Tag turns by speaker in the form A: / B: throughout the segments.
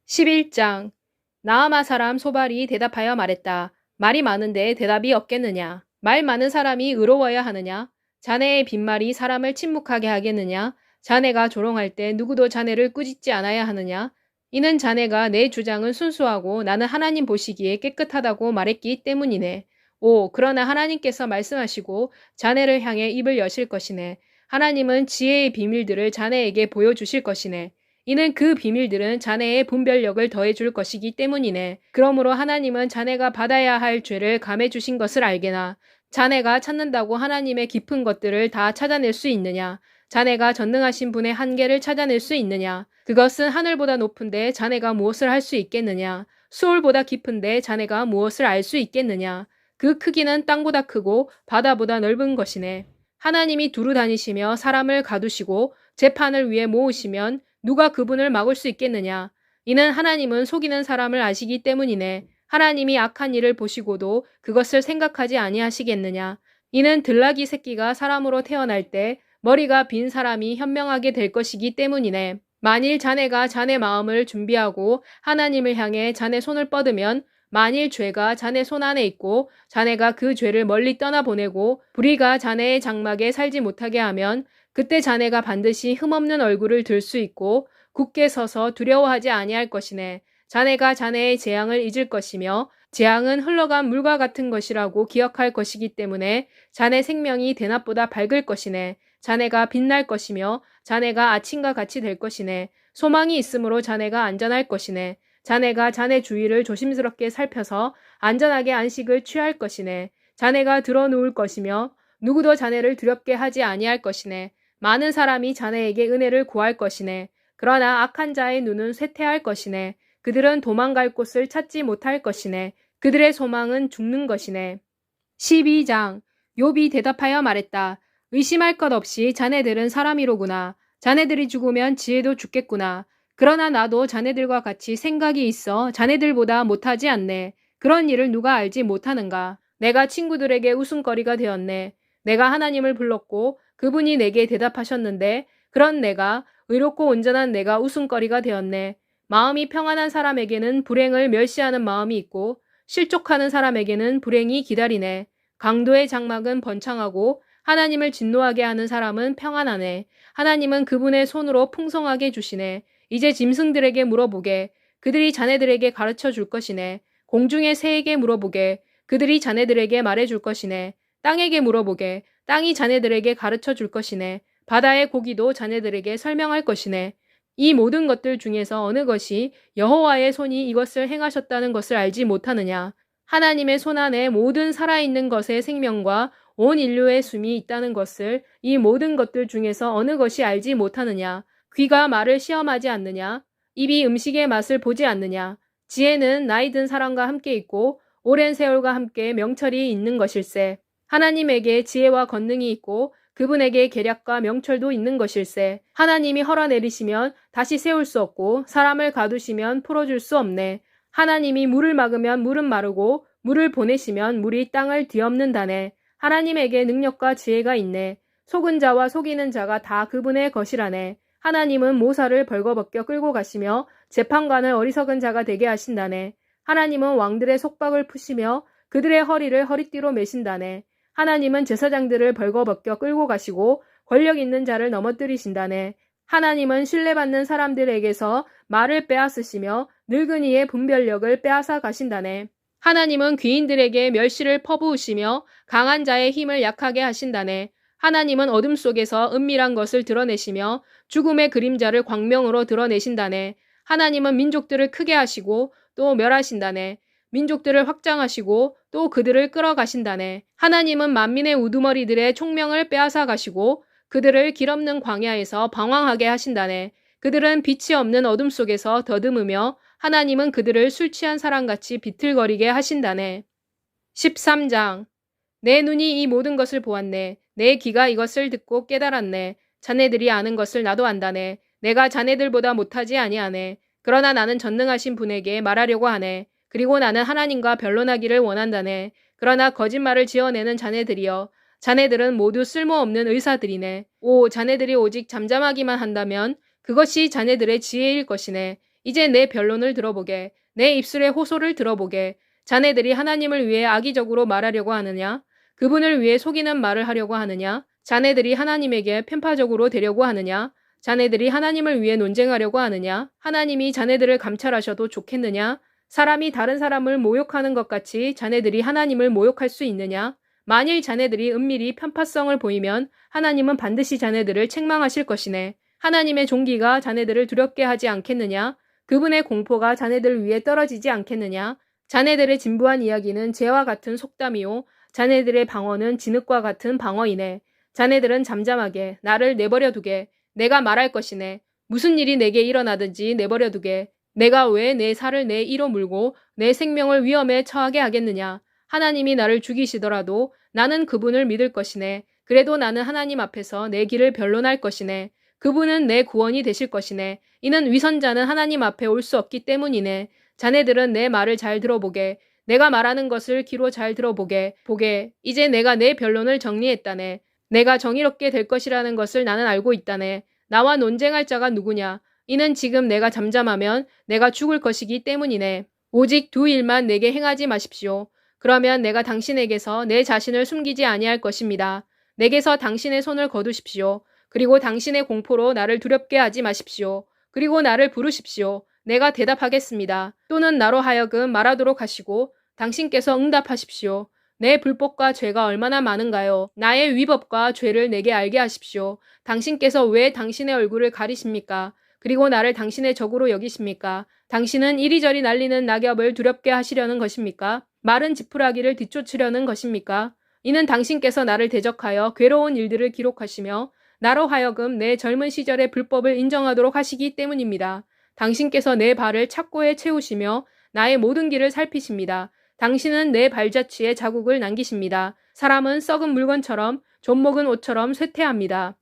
A: 11장 나아마 사람 소발이 대답하여 말했다. 말이 많은데 대답이 없겠느냐? 말 많은 사람이 의로워야 하느냐? 자네의 빈말이 사람을 침묵하게 하겠느냐? 자네가 조롱할 때 누구도 자네를 꾸짖지 않아야 하느냐? 이는 자네가 내 주장은 순수하고 나는 하나님 보시기에 깨끗하다고 말했기 때문이네. 그러나 하나님께서 말씀하시고 자네를 향해 입을 여실 것이네. 하나님은 지혜의 비밀들을 자네에게 보여주실 것이네. 이는 그 비밀들은 자네의 분별력을 더해줄 것이기 때문이네. 그러므로 하나님은 자네가 받아야 할 죄를 감해주신 것을 알게나. 자네가 찾는다고 하나님의 깊은 것들을 다 찾아낼 수 있느냐? 자네가 전능하신 분의 한계를 찾아낼 수 있느냐? 그것은 하늘보다 높은데 자네가 무엇을 할 수 있겠느냐? 수월보다 깊은데 자네가 무엇을 알 수 있겠느냐? 그 크기는 땅보다 크고 바다보다 넓은 것이네. 하나님이 두루 다니시며 사람을 가두시고 재판을 위해 모으시면 누가 그분을 막을 수 있겠느냐? 이는 하나님은 속이는 사람을 아시기 때문이네. 하나님이 악한 일을 보시고도 그것을 생각하지 아니하시겠느냐? 이는 들나귀 새끼가 사람으로 태어날 때 머리가 빈 사람이 현명하게 될 것이기 때문이네. 만일 자네가 자네 마음을 준비하고 하나님을 향해 자네 손을 뻗으면 만일 죄가 자네 손 안에 있고 자네가 그 죄를 멀리 떠나보내고 불의가 자네의 장막에 살지 못하게 하면 그때 자네가 반드시 흠없는 얼굴을 들 수 있고 굳게 서서 두려워하지 아니할 것이네. 자네가 자네의 재앙을 잊을 것이며 재앙은 흘러간 물과 같은 것이라고 기억할 것이기 때문에 자네 생명이 대낮보다 밝을 것이네. 자네가 빛날 것이며 자네가 아침과 같이 될 것이네. 소망이 있으므로 자네가 안전할 것이네. 자네가 자네 주위를 조심스럽게 살펴서 안전하게 안식을 취할 것이네. 자네가 들어 누울 것이며 누구도 자네를 두렵게 하지 아니할 것이네. 많은 사람이 자네에게 은혜를 구할 것이네. 그러나 악한 자의 눈은 쇠퇴할 것이네. 그들은 도망갈 곳을 찾지 못할 것이네. 그들의 소망은 죽는 것이네. 12장 욥이 대답하여 말했다. 의심할 것 없이 자네들은 사람이로구나. 자네들이 죽으면 지혜도 죽겠구나. 그러나 나도 자네들과 같이 생각이 있어 자네들보다 못하지 않네. 그런 일을 누가 알지 못하는가. 내가 친구들에게 웃음거리가 되었네. 내가 하나님을 불렀고 그분이 내게 대답하셨는데 그런 내가 의롭고 온전한 내가 웃음거리가 되었네. 마음이 평안한 사람에게는 불행을 멸시하는 마음이 있고 실족하는 사람에게는 불행이 기다리네. 강도의 장막은 번창하고 하나님을 진노하게 하는 사람은 평안하네. 하나님은 그분의 손으로 풍성하게 주시네. 이제 짐승들에게 물어보게. 그들이 자네들에게 가르쳐 줄 것이네. 공중의 새에게 물어보게. 그들이 자네들에게 말해줄 것이네. 땅에게 물어보게. 땅이 자네들에게 가르쳐 줄 것이네. 바다의 고기도 자네들에게 설명할 것이네. 이 모든 것들 중에서 어느 것이 여호와의 손이 이것을 행하셨다는 것을 알지 못하느냐. 하나님의 손 안에 모든 살아있는 것의 생명과 온 인류의 숨이 있다는 것을 이 모든 것들 중에서 어느 것이 알지 못하느냐. 귀가 말을 시험하지 않느냐. 입이 음식의 맛을 보지 않느냐. 지혜는 나이 든 사람과 함께 있고 오랜 세월과 함께 명철이 있는 것일세. 하나님에게 지혜와 권능이 있고 그분에게 계략과 명철도 있는 것일세. 하나님이 헐어내리시면 다시 세울 수 없고 사람을 가두시면 풀어줄 수 없네. 하나님이 물을 막으면 물은 마르고 물을 보내시면 물이 땅을 뒤엎는다네. 하나님에게 능력과 지혜가 있네. 속은 자와 속이는 자가 다 그분의 것이라네. 하나님은 모사를 벌거벗겨 끌고 가시며 재판관을 어리석은 자가 되게 하신다네. 하나님은 왕들의 속박을 푸시며 그들의 허리를 허리띠로 매신다네. 하나님은 제사장들을 벌거벗겨 끌고 가시고 권력 있는 자를 넘어뜨리신다네. 하나님은 신뢰받는 사람들에게서 말을 빼앗으시며 늙은이의 분별력을 빼앗아 가신다네. 하나님은 귀인들에게 멸시를 퍼부으시며 강한 자의 힘을 약하게 하신다네. 하나님은 어둠 속에서 은밀한 것을 드러내시며 죽음의 그림자를 광명으로 드러내신다네. 하나님은 민족들을 크게 하시고 또 멸하신다네. 민족들을 확장하시고 또 그들을 끌어가신다네. 하나님은 만민의 우두머리들의 총명을 빼앗아 가시고 그들을 길없는 광야에서 방황하게 하신다네. 그들은 빛이 없는 어둠 속에서 더듬으며 하나님은 그들을 술 취한 사람같이 비틀거리게 하신다네. 13장 내 눈이 이 모든 것을 보았네. 내 귀가 이것을 듣고 깨달았네. 자네들이 아는 것을 나도 안다네. 내가 자네들보다 못하지 아니하네. 그러나 나는 전능하신 분에게 말하려고 하네. 그리고 나는 하나님과 변론하기를 원한다네. 그러나 거짓말을 지어내는 자네들이여. 자네들은 모두 쓸모없는 의사들이네. 자네들이 오직 잠잠하기만 한다면 그것이 자네들의 지혜일 것이네. 이제 내 변론을 들어보게. 내 입술의 호소를 들어보게. 자네들이 하나님을 위해 악의적으로 말하려고 하느냐? 그분을 위해 속이는 말을 하려고 하느냐? 자네들이 하나님에게 편파적으로 되려고 하느냐? 자네들이 하나님을 위해 논쟁하려고 하느냐? 하나님이 자네들을 감찰하셔도 좋겠느냐? 사람이 다른 사람을 모욕하는 것 같이 자네들이 하나님을 모욕할 수 있느냐? 만일 자네들이 은밀히 편파성을 보이면 하나님은 반드시 자네들을 책망하실 것이네. 하나님의 존귀가 자네들을 두렵게 하지 않겠느냐? 그분의 공포가 자네들 위에 떨어지지 않겠느냐? 자네들의 진부한 이야기는 재와 같은 속담이요. 자네들의 방언은 진흙과 같은 방어이네. 자네들은 잠잠하게 나를 내버려 두게. 내가 말할 것이네. 무슨 일이 내게 일어나든지 내버려 두게. 내가 왜 내 살을 내 이로 물고 내 생명을 위험에 처하게 하겠느냐. 하나님이 나를 죽이시더라도 나는 그분을 믿을 것이네. 그래도 나는 하나님 앞에서 내 길을 변론할 것이네. 그분은 내 구원이 되실 것이네. 이는 위선자는 하나님 앞에 올 수 없기 때문이네. 자네들은 내 말을 잘 들어보게. 내가 말하는 것을 귀로 잘 들어보게. 보게. 이제 내가 내 변론을 정리했다네. 내가 정의롭게 될 것이라는 것을 나는 알고 있다네. 나와 논쟁할 자가 누구냐. 이는 지금 내가 잠잠하면 내가 죽을 것이기 때문이네. 오직 두 일만 내게 행하지 마십시오. 그러면 내가 당신에게서 내 자신을 숨기지 아니할 것입니다. 내게서 당신의 손을 거두십시오. 그리고 당신의 공포로 나를 두렵게 하지 마십시오. 그리고 나를 부르십시오. 내가 대답하겠습니다. 또는 나로 하여금 말하도록 하시고 당신께서 응답하십시오. 내 불법과 죄가 얼마나 많은가요? 나의 위법과 죄를 내게 알게 하십시오. 당신께서 왜 당신의 얼굴을 가리십니까? 그리고 나를 당신의 적으로 여기십니까? 당신은 이리저리 날리는 낙엽을 두렵게 하시려는 것입니까? 마른 지푸라기를 뒤쫓으려는 것입니까? 이는 당신께서 나를 대적하여 괴로운 일들을 기록하시며 나로 하여금 내 젊은 시절의 불법을 인정하도록 하시기 때문입니다. 당신께서 내 발을 착고에 채우시며 나의 모든 길을 살피십니다. 당신은 내 발자취에 자국을 남기십니다. 사람은 썩은 물건처럼 좀먹은 옷처럼 쇠퇴합니다.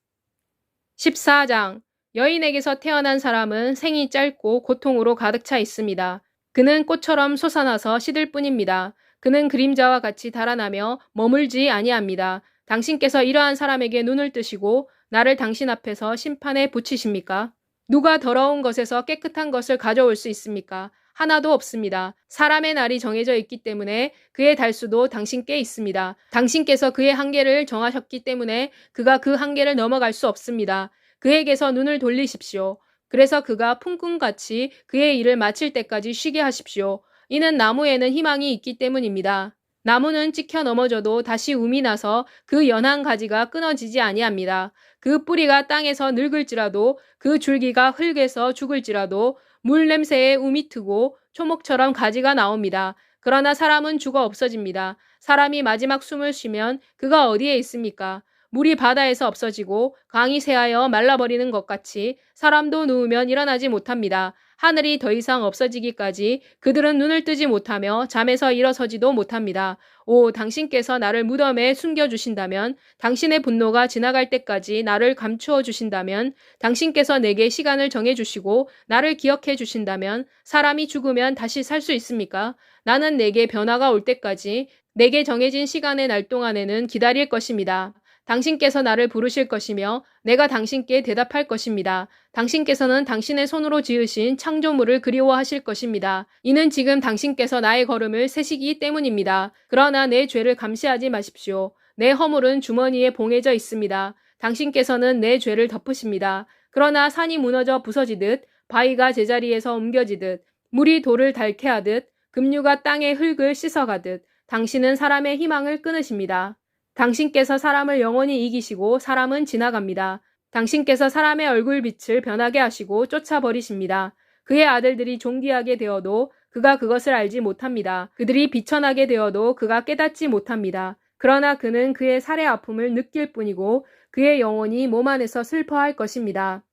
A: 14장 여인에게서 태어난 사람은 생이 짧고 고통으로 가득 차 있습니다. 그는 꽃처럼 솟아나서 시들 뿐입니다. 그는 그림자와 같이 달아나며 머물지 아니합니다. 당신께서 이러한 사람에게 눈을 뜨시고 나를 당신 앞에서 심판에 붙이십니까? 누가 더러운 것에서 깨끗한 것을 가져올 수 있습니까? 하나도 없습니다. 사람의 날이 정해져 있기 때문에 그의 달수도 당신께 있습니다. 당신께서 그의 한계를 정하셨기 때문에 그가 그 한계를 넘어갈 수 없습니다. 그에게서 눈을 돌리십시오. 그래서 그가 풍금같이 그의 일을 마칠 때까지 쉬게 하십시오. 이는 나무에는 희망이 있기 때문입니다. 나무는 찍혀 넘어져도 다시 움이 나서 그 연한 가지가 끊어지지 아니합니다. 그 뿌리가 땅에서 늙을지라도 그 줄기가 흙에서 죽을지라도 물 냄새에 움이 트고 초목처럼 가지가 나옵니다. 그러나 사람은 죽어 없어집니다. 사람이 마지막 숨을 쉬면 그가 어디에 있습니까? 물이 바다에서 없어지고 강이 새하여 말라버리는 것 같이 사람도 누우면 일어나지 못합니다. 하늘이 더 이상 없어지기까지 그들은 눈을 뜨지 못하며 잠에서 일어서지도 못합니다. 오, 당신께서 나를 무덤에 숨겨주신다면, 당신의 분노가 지나갈 때까지 나를 감추어 주신다면, 당신께서 내게 시간을 정해주시고 나를 기억해 주신다면 사람이 죽으면 다시 살 수 있습니까? 나는 내게 변화가 올 때까지 내게 정해진 시간의 날 동안에는 기다릴 것입니다. 당신께서 나를 부르실 것이며 내가 당신께 대답할 것입니다. 당신께서는 당신의 손으로 지으신 창조물을 그리워하실 것입니다. 이는 지금 당신께서 나의 걸음을 세시기 때문입니다. 그러나 내 죄를 감시하지 마십시오. 내 허물은 주머니에 봉해져 있습니다. 당신께서는 내 죄를 덮으십니다. 그러나 산이 무너져 부서지듯 바위가 제자리에서 옮겨지듯 물이 돌을 닳게 하듯 급류가 땅의 흙을 씻어가듯 당신은 사람의 희망을 끊으십니다. 당신께서 사람을 영원히 이기시고 사람은 지나갑니다. 당신께서 사람의 얼굴빛을 변하게 하시고 쫓아버리십니다. 그의 아들들이 존귀하게 되어도 그가 그것을 알지 못합니다. 그들이 비천하게 되어도 그가 깨닫지 못합니다. 그러나 그는 그의 살의 아픔을 느낄 뿐이고 그의 영혼이 몸 안에서 슬퍼할 것입니다.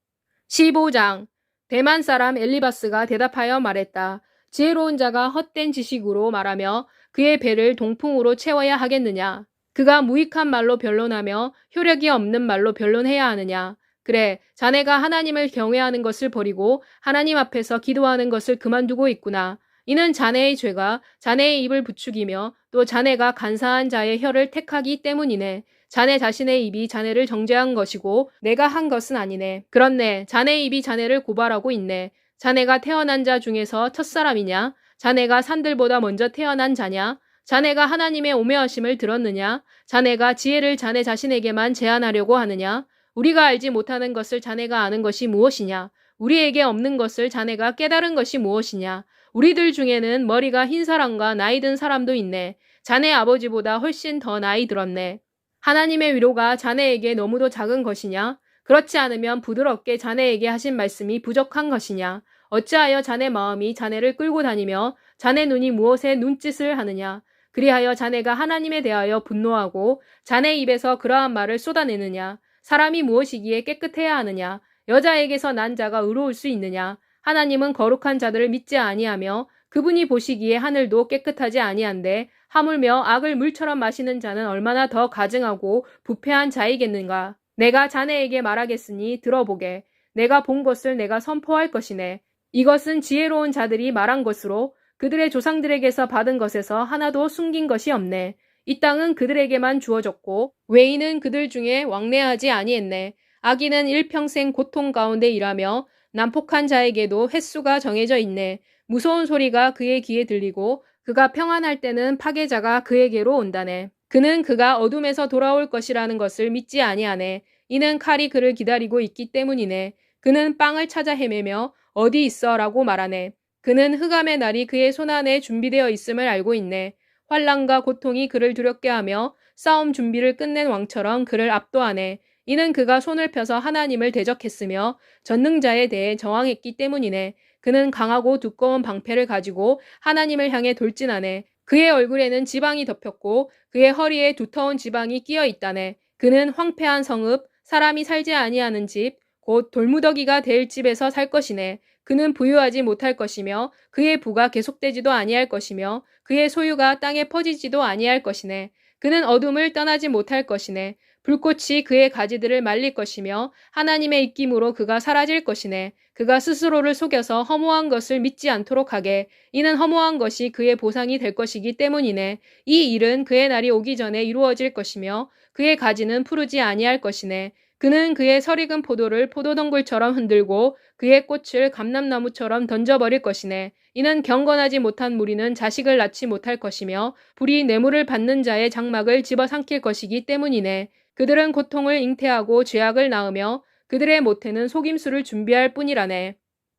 A: 15장 대만 사람 엘리바스가 대답하여 말했다. 지혜로운 자가 헛된 지식으로 말하며 그의 배를 동풍으로 채워야 하겠느냐. 그가 무익한 말로 변론하며 효력이 없는 말로 변론해야 하느냐. 그래, 자네가 하나님을 경외하는 것을 버리고 하나님 앞에서 기도하는 것을 그만두고 있구나. 이는 자네의 죄가 자네의 입을 부추기며 또 자네가 간사한 자의 혀를 택하기 때문이네. 자네 자신의 입이 자네를 정죄한 것이고 내가 한 것은 아니네. 그렇네, 자네의 입이 자네를 고발하고 있네. 자네가 태어난 자 중에서 첫사람이냐? 자네가 산들보다 먼저 태어난 자냐? 자네가 하나님의 오매하심을 들었느냐? 자네가 지혜를 자네 자신에게만 제한하려고 하느냐? 우리가 알지 못하는 것을 자네가 아는 것이 무엇이냐? 우리에게 없는 것을 자네가 깨달은 것이 무엇이냐? 우리들 중에는 머리가 흰 사람과 나이 든 사람도 있네. 자네 아버지보다 훨씬 더 나이 들었네. 하나님의 위로가 자네에게 너무도 작은 것이냐? 그렇지 않으면 부드럽게 자네에게 하신 말씀이 부족한 것이냐? 어찌하여 자네 마음이 자네를 끌고 다니며 자네 눈이 무엇에 눈짓을 하느냐? 그리하여 자네가 하나님에 대하여 분노하고 자네 입에서 그러한 말을 쏟아내느냐? 사람이 무엇이기에 깨끗해야 하느냐? 여자에게서 난 자가 의로울 수 있느냐? 하나님은 거룩한 자들을 믿지 아니하며 그분이 보시기에 하늘도 깨끗하지 아니한데 하물며 악을 물처럼 마시는 자는 얼마나 더 가증하고 부패한 자이겠는가? 내가 자네에게 말하겠으니 들어보게. 내가 본 것을 내가 선포할 것이네. 이것은 지혜로운 자들이 말한 것으로 그들의 조상들에게서 받은 것에서 하나도 숨긴 것이 없네. 이 땅은 그들에게만 주어졌고 외인은 그들 중에 왕래하지 아니했네. 악인은 일평생 고통 가운데 일하며 난폭한 자에게도 횟수가 정해져 있네. 무서운 소리가 그의 귀에 들리고 그가 평안할 때는 파괴자가 그에게로 온다네. 그는 그가 어둠에서 돌아올 것이라는 것을 믿지 아니하네. 이는 칼이 그를 기다리고 있기 때문이네. 그는 빵을 찾아 헤매며 어디 있어? 라고 말하네. 그는 흑암의 날이 그의 손안에 준비되어 있음을 알고 있네. 환난과 고통이 그를 두렵게 하며 싸움 준비를 끝낸 왕처럼 그를 압도하네. 이는 그가 손을 펴서 하나님을 대적했으며 전능자에 대해 저항했기 때문이네. 그는 강하고 두꺼운 방패를 가지고 하나님을 향해 돌진하네. 그의 얼굴에는 지방이 덮였고 그의 허리에 두터운 지방이 끼어 있다네. 그는 황폐한 성읍, 사람이 살지 아니하는 집, 곧 돌무더기가 될 집에서 살 것이네. 그는 부유하지 못할 것이며 그의 부가 계속되지도 아니할 것이며 그의 소유가 땅에 퍼지지도 아니할 것이네. 그는 어둠을 떠나지 못할 것이네. 불꽃이 그의 가지들을 말릴 것이며 하나님의 입김으로 그가 사라질 것이네. 그가 스스로를 속여서 허무한 것을 믿지 않도록 하게. 이는 허무한 것이 그의 보상이 될 것이기 때문이네. 이 일은 그의 날이 오기 전에 이루어질 것이며 그의 가지는 푸르지 아니할 것이네. 그는 그의 설익은 포도를 포도덩굴처럼 흔들고 그의 꽃을 감람나무처럼 던져버릴 것이네. 이는 경건하지 못한 무리는 자식을 낳지 못할 것이며 불이 뇌물을 받는 자의 장막을 집어삼킬 것이기 때문이네. 그들은 고통을 잉태하고 죄악을 낳으며 그들의 모태는 속임수를 준비할 뿐이라네.